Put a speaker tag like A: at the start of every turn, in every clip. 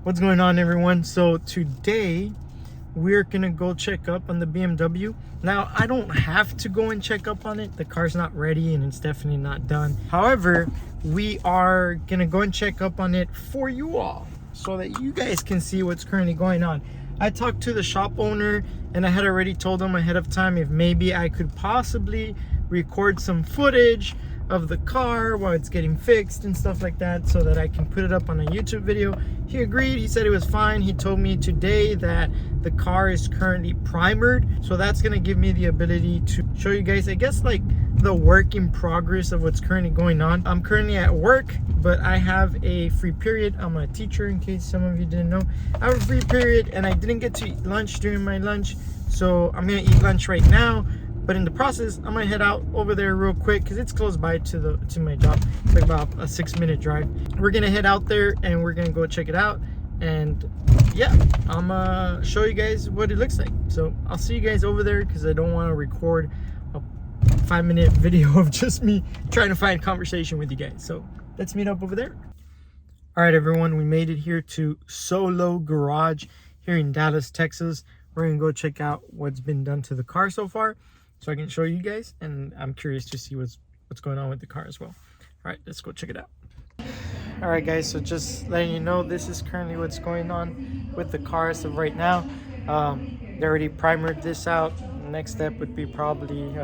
A: What's going on, everyone? So today we're gonna go check up on the BMW. Now, I don't have to go and check up on it. The car's not ready and it's definitely not done. However, we are gonna go and check up on it for you all so that you guys can see what's currently going on. I talked to the shop owner and I had already told him ahead of time if maybe I could possibly record some footage of the car while it's getting fixed and stuff like that so that I can put it up on a YouTube video. He agreed. He said it was fine. He told me today that the car is currently primered, so that's gonna give me the ability to show you guys, I guess, like the work in progress of what's currently going on. I'm currently at work, but I have a free period. I'm a teacher, in case some of you didn't know. I have a free period and I didn't get to eat lunch during my lunch, so I'm gonna eat lunch right now. But in the process, I'm gonna head out over there real quick because it's close by to my job. It's like about a 6-minute drive. We're gonna head out there and we're gonna go check it out. And yeah, I'm gonna show you guys what it looks like. So I'll see you guys over there because I don't want to record a 5-minute video of just me trying to find conversation with you guys. So let's meet up over there. All right, everyone, we made it here to Solo Garage here in Dallas, Texas. We're gonna go check out what's been done to the car so far, so I can show you guys, and I'm curious to see what's going on with the car as well. All right, let's go check it out. All right, guys, so just letting you know, this is currently what's going on with the car as of right now. They already primered this out. The next step would be probably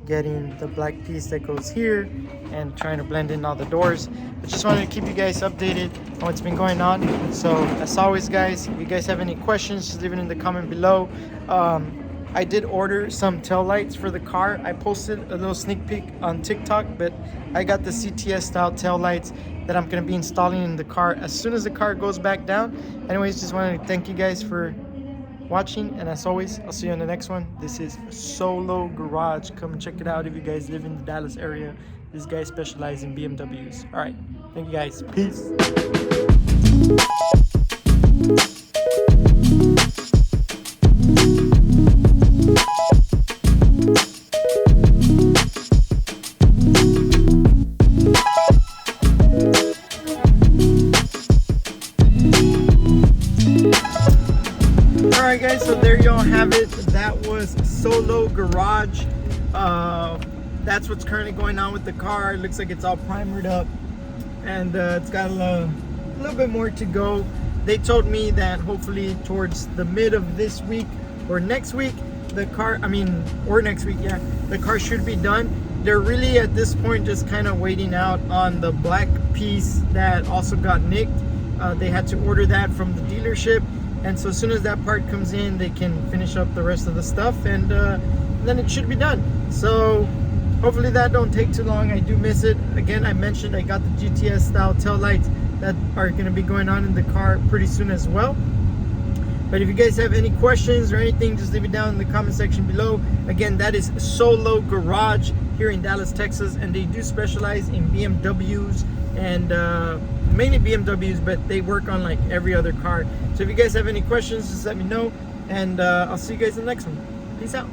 A: getting the black piece that goes here and trying to blend in all the doors. But just wanted to keep you guys updated on what's been going on. So as always, guys, if you guys have any questions, just leave it in the comment below. I did order some tail lights for the car. I posted a little sneak peek on TikTok, but I got the CTS style tail lights that I'm gonna be installing in the car as soon as the car goes back down. Anyways, just wanted to thank you guys for watching, and as always, I'll see you on the next one. This is Solo Garage. Come and check it out if you guys live in the Dallas area. This guy specializes in BMWs. All right, thank you guys. Peace. Alright, guys, so there y'all have it. That was Solo Garage. That's what's currently going on with the car. It looks like it's all primered up, and it's got a little bit more to go. They told me that hopefully towards the mid of this week or next week, the car should be done. They're really at this point just kind of waiting out on the black piece that also got nicked. They had to order that from the dealership, and so as soon as that part comes in, they can finish up the rest of the stuff, and then it should be done. So hopefully that don't take too long. I do miss it. Again, I mentioned I got the GTS style tail lights that are going to be going on in the car pretty soon as well. But if you guys have any questions or anything, just leave it down in the comment section below. Again, that is Solo Garage here in Dallas, Texas, and they do specialize in BMWs and mainly BMWs, but they work on like every other car. So if you guys have any questions, just let me know, and I'll see you guys in the next one. Peace out.